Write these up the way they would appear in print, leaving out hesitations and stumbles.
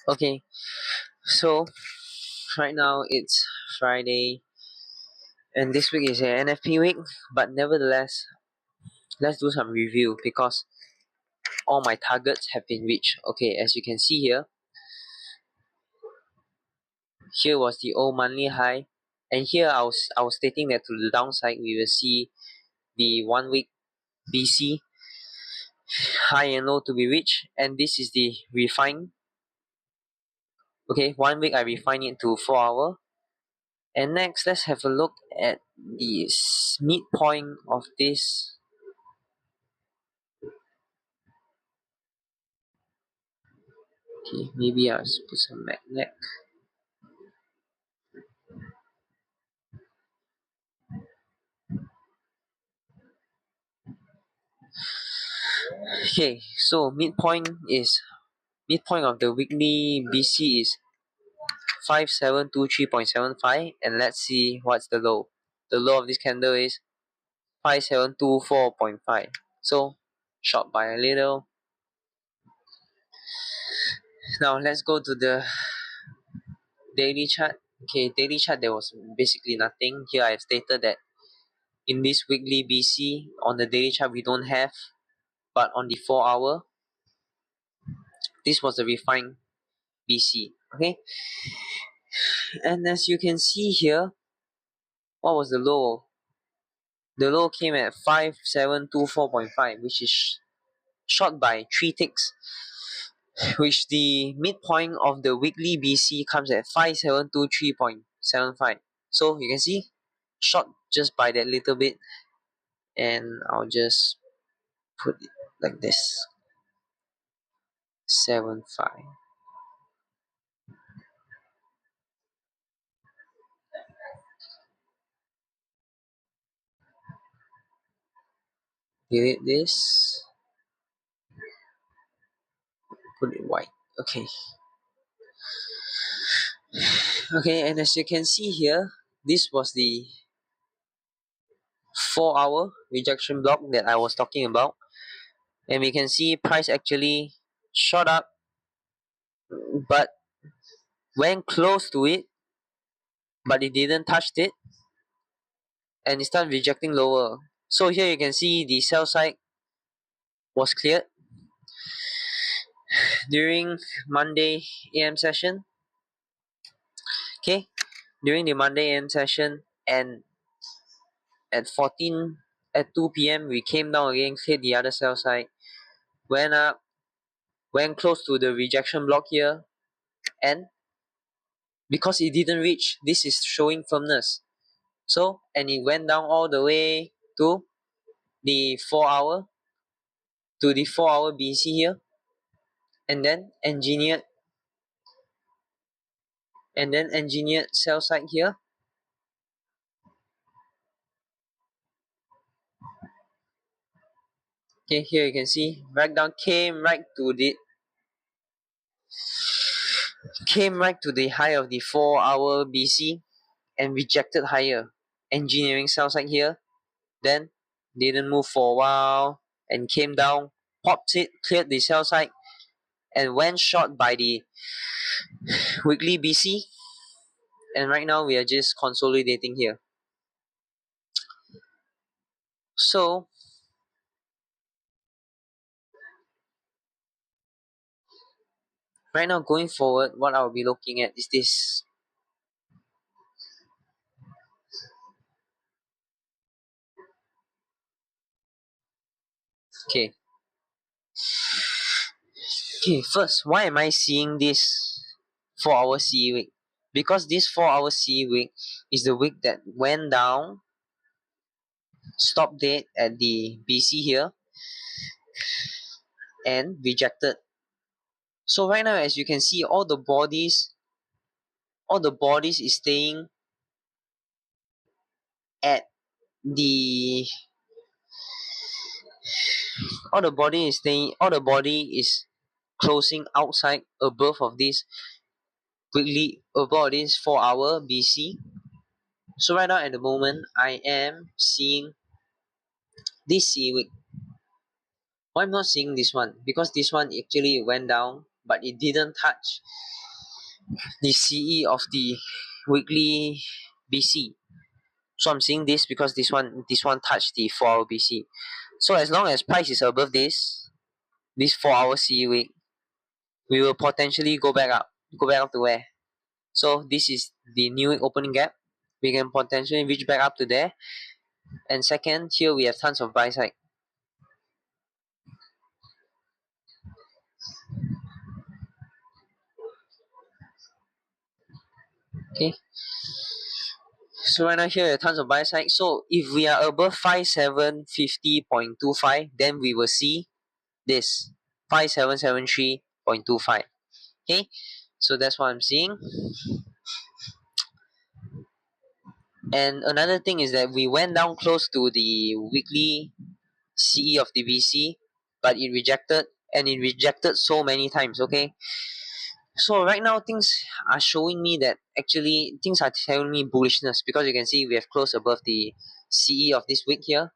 Okay, so right now it's Friday, and this week is an NFP week, but nevertheless, let's do some review because all my targets have been reached. Okay, as you can see here was the old monthly high, and here I was stating that to the downside we will see the 1 week BC high and low to be reached, and this is the refine. Okay, 1 week I refine it to 4 hour. And next, let's have a look at the midpoint of this. Okay, maybe I'll just put some magnet. Okay, so midpoint of the weekly BC is 5723.75, and let's see what's the low. The low of this candle is 5724.5. So short by a little. Now let's go to the daily chart. Okay, daily chart, there was basically nothing. Here I've stated that in this weekly BC on the daily chart we don't have, but on the 4 hour, this was the refined BC. Okay, and as you can see here, what was the low? The low came at 5724.5, which is short by 3 ticks, which the midpoint of the weekly BC comes at 5723.75. So you can see, short just by that little bit, and I'll just put it like this, 75. Delete this, put it white. Okay. Okay, and as you can see here, this was the 4 hour rejection block that I was talking about, and we can see price actually shot up, but went close to it, but it didn't touch it, and it started rejecting lower. So here you can see the sell side was cleared during Monday AM session. Okay, during the Monday AM session, and at 2 p.m. we came down again, cleared the other sell side, went up, went close to the rejection block here, and because it didn't reach, this is showing firmness. So, and it went down all the way to the 4 hour BC here, and then engineered sell side here. Okay, here you can see breakdown came right to the high of the 4 hour BC and rejected higher. Engineering sell side here, then didn't move for a while and came down, popped it, cleared the sell side, and went short by the weekly BC. And right now we are just consolidating here. So right now going forward, what I'll be looking at is this. Okay. Okay, first, why am I seeing this 4 hour CE week? Because this 4 hour CE week is the week that went down, stopped dead at the BC here, and rejected. So right now, as you can see, all the bodies is staying at the all the body is closing outside above of this weekly, above this 4 hour BC. So right now at the moment I am seeing this CE week. Why I'm not seeing this one? Because this one actually went down but it didn't touch the CE of the weekly BC. So I'm seeing this because this one touched the 4-hour BC. So as long as price is above this 4-hour CE week, we will potentially go back up. Go back up to where? So this is the new week opening gap. We can potentially reach back up to there. And second, here we have tons of buy side. Okay. So right now here are tons of buy side. So if we are above 5750.25, then we will see this 5773.25. Okay. So that's what I'm seeing. And another thing is that we went down close to the weekly CE of the BC, but it rejected, and it rejected so many times. Okay. So right now things are showing me that actually things are telling me bullishness, because you can see we have closed above the CE of this week here.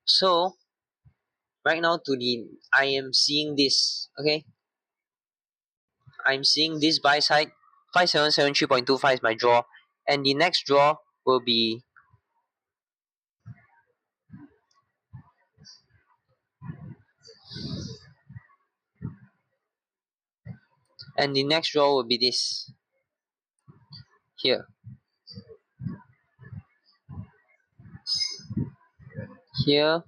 So right now I am seeing this. Okay, I'm seeing this buy side 5773.25 is my draw, and the next draw will be this here. Here.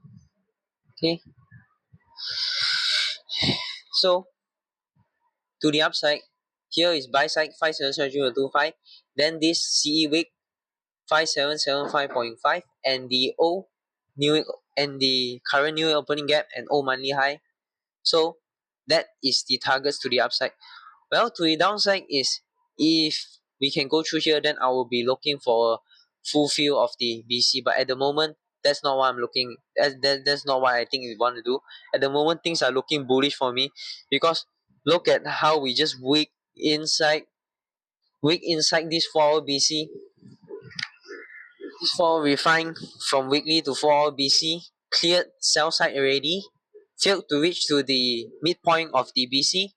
Okay. So to the upside, here is buy side 5773.25. Then this CE week 5775.5, and the O new and the current new opening gap and O monthly high. So that is the targets to the upside. Well, to the downside is, if we can go through here, then I will be looking for a full fill of the BC. But at the moment, that's not what I'm looking. That's not what I think we want to do. At the moment, things are looking bullish for me, because look at how we just weak inside this 4-hour BC. This 4-hour refine from weekly to 4-hour BC, cleared sell side already, failed to reach to the midpoint of the BC.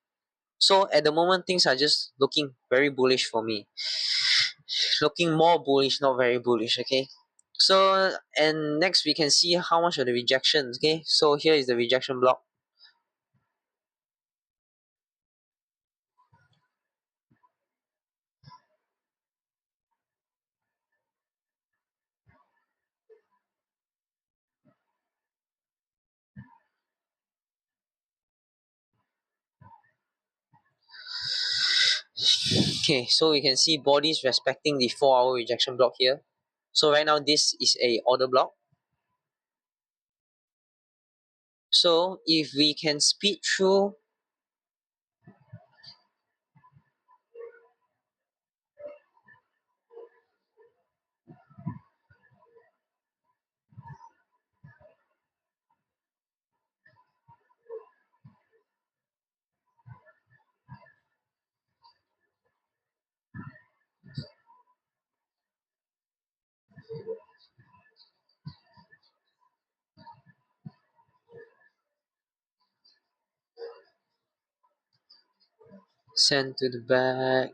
So at the moment, things are just looking very bullish for me. Looking more bullish, not very bullish. Okay. So, and next we can see how much of the rejections. Okay. So here is the rejection block. Okay. So we can see bodies respecting the 4-hour rejection block here. So right now this is a order block. So if we can speed through send to the back.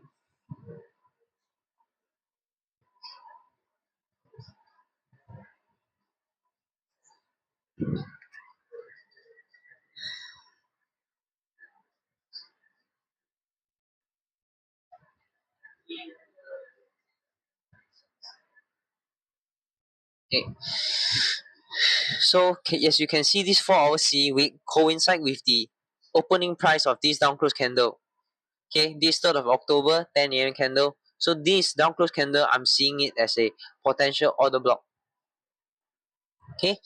Okay. So as you can see, this 4-hour CE week coincide with the opening price of this down close candle. Okay, this 3rd of October 10 a.m. candle. So this down close candle, I'm seeing it as a potential order block. Okay,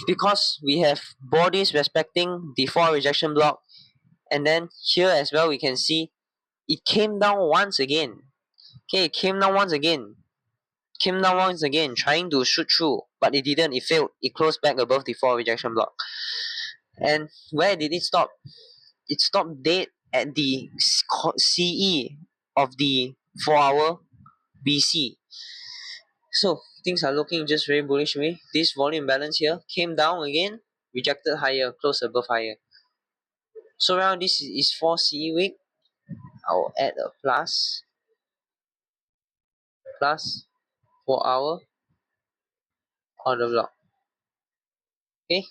because we have bodies respecting the 4-hour rejection block, and then here as well we can see it came down once again. Okay, it came down once again. Trying to shoot through, but it didn't. It failed. It closed back above the 4 rejection block. And where did it stop? It stopped dead at the CE of the 4-hour BC. So things are looking just very bullish to me. This volume balance here came down again, rejected higher, closed above higher. So now this is 4 CE week. I'll add a plus 4 hour order block. Okay.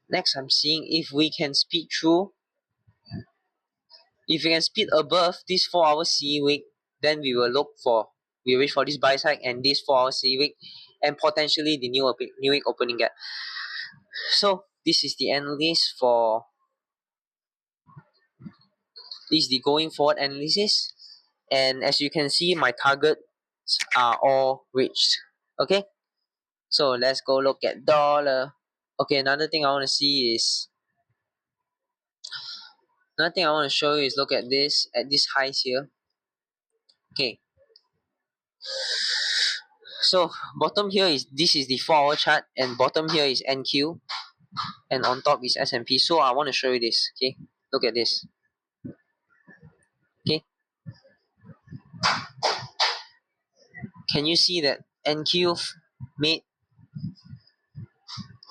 Next, I'm seeing if we can speed through. If we can speed above this 4 hour CE week, then we will wait for this buy side and this 4 hour CE week, and potentially the new week opening gap. So this is the analysis for the going forward analysis, and as you can see, my targets are all reached. Okay, so let's go look at dollar. Okay, another thing I want to show you is look at this highs here. Okay, so bottom here is the 4 hour chart, and bottom here is NQ, and on top is S&P. So I want to show you this. Okay, look at this. Okay, can you see that NQ made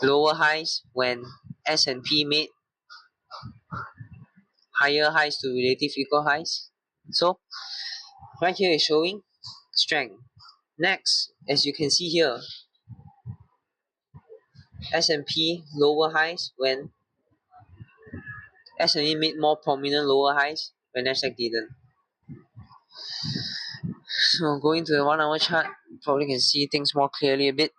lower highs when S&P made higher highs to relative equal highs? So right here is showing strength. Next, as you can see here, S&P lower highs when S&P made more prominent lower highs when Nasdaq didn't. So going to the 1 hour chart, you probably can see things more clearly a bit.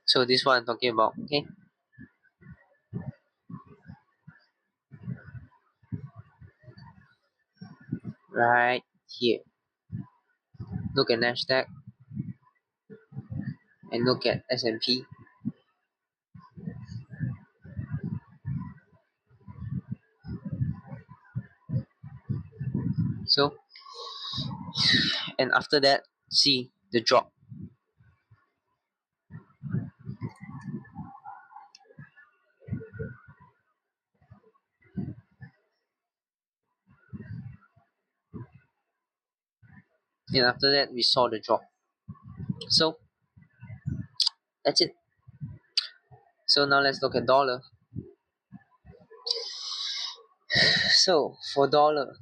So this is what I'm talking about. Okay, right here, look at Nasdaq and look at S&P. So, and after that, see the drop. And after that, we saw the drop. So that's it. So now let's look at dollar. So for dollar,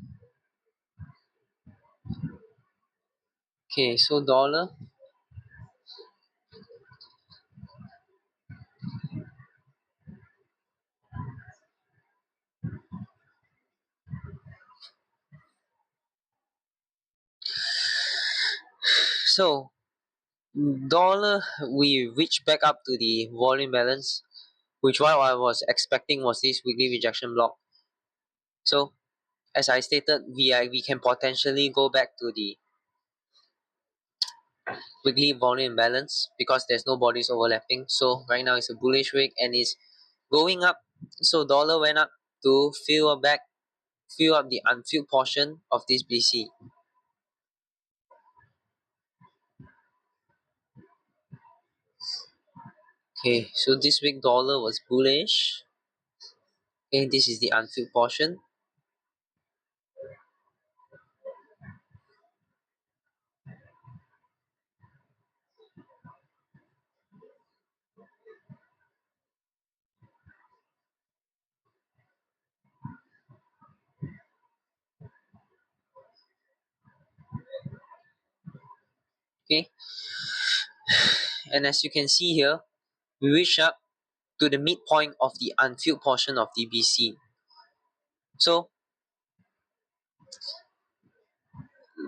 okay, so dollar, so dollar, we reached back up to the volume balance, which what I was expecting was this weekly rejection block. So as I stated, we can potentially go back to the weekly volume balance because there's no bodies overlapping. So right now it's a bullish week and it's going up. So dollar went up to fill up the unfilled portion of this BC. Okay, so this week dollar was bullish. Okay, this is the unfilled portion. Okay, and as you can see here, we reach up to the midpoint of the unfilled portion of the BC. So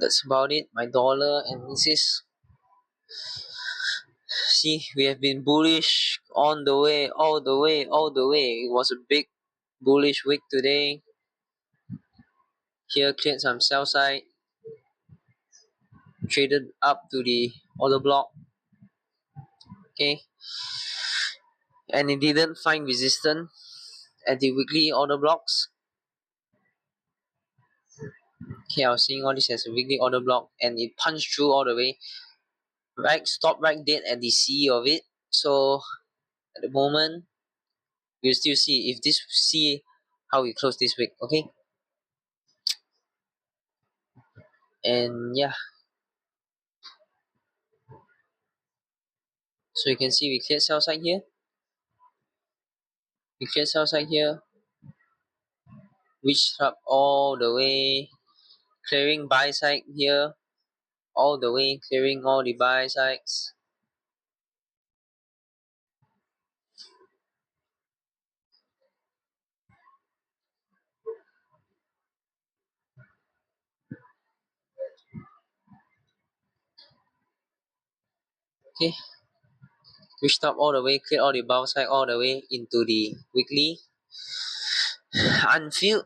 that's about it. My dollar analysis. See, we have been bullish on the way, all the way. It was a big bullish week today. Here cleared some sell side, traded up to the order block. Okay, and it didn't find resistance at the weekly order blocks. Okay, I was seeing all this as a weekly order block, and it punched through all the way. Right, stop right dead at the C of it. So at the moment, we'll still see if this C how we close this week. Okay, and yeah, so you can see we cleared sell side here, we cleared sell side here, reached up all the way, clearing buy side here, all the way, clearing all the buy sides. Okay, reached up all the way, cleared all the buy side all the way into the weekly unfilled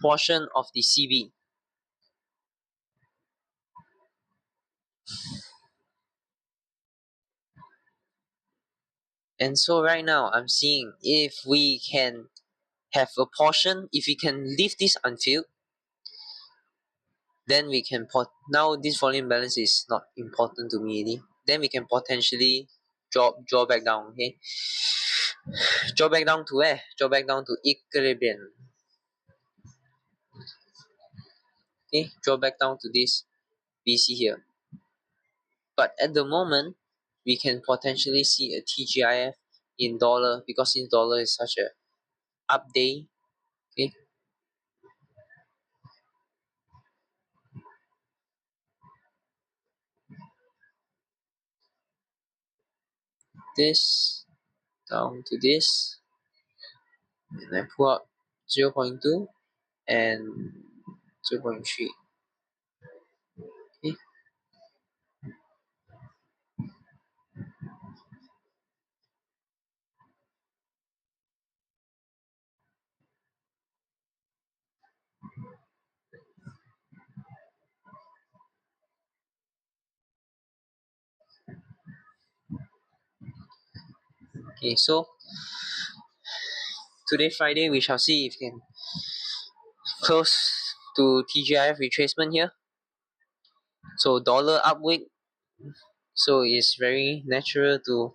portion of the CB. And so right now I'm seeing if we can have a portion, if we can leave this unfilled, then we can now this volume balance is not important to me already. Then we can potentially draw back down. Okay, draw back down to where? Draw back down to equilibrium. Okay, draw back down to this BC here. But at the moment, we can potentially see a TGIF in dollar, because since dollar is such a up day. Okay, this down to this, and I pull out 0.2 and 0.3. Okay, okay, so today Friday we shall see if we can close to TGIF retracement here. So dollar upwick, so it's very natural to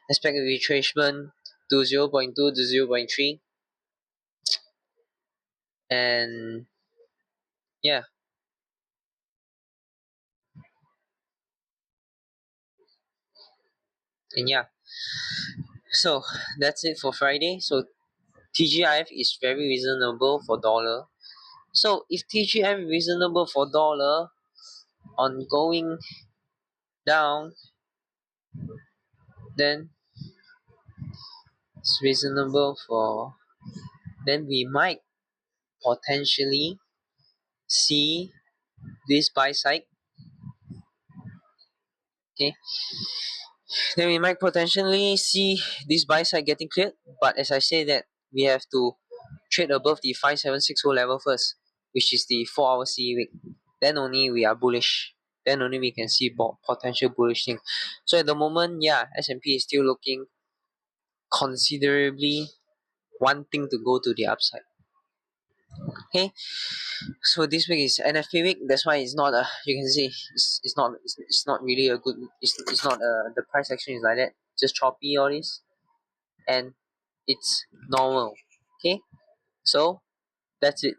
expect a retracement to 0.2 to 0.3, and yeah, and yeah, so that's it for Friday. So TGIF is very reasonable for dollar. So if TGIF is reasonable for dollar on going down, then it's reasonable for, then we might potentially see this buy side. Okay, then we might potentially see this buy side getting cleared, but as I say that we have to trade above the 5760 level first, which is the 4-hour CE wick. Then only we are bullish, then only we can see potential bullish thing. So at the moment, yeah, S&P is still looking considerably wanting to go to the upside. Okay, so this week is NFP week. That's why it's not a, you can see it's not really a good, it's not the price action is like that, just choppy all this, and it's normal. Okay, so that's it.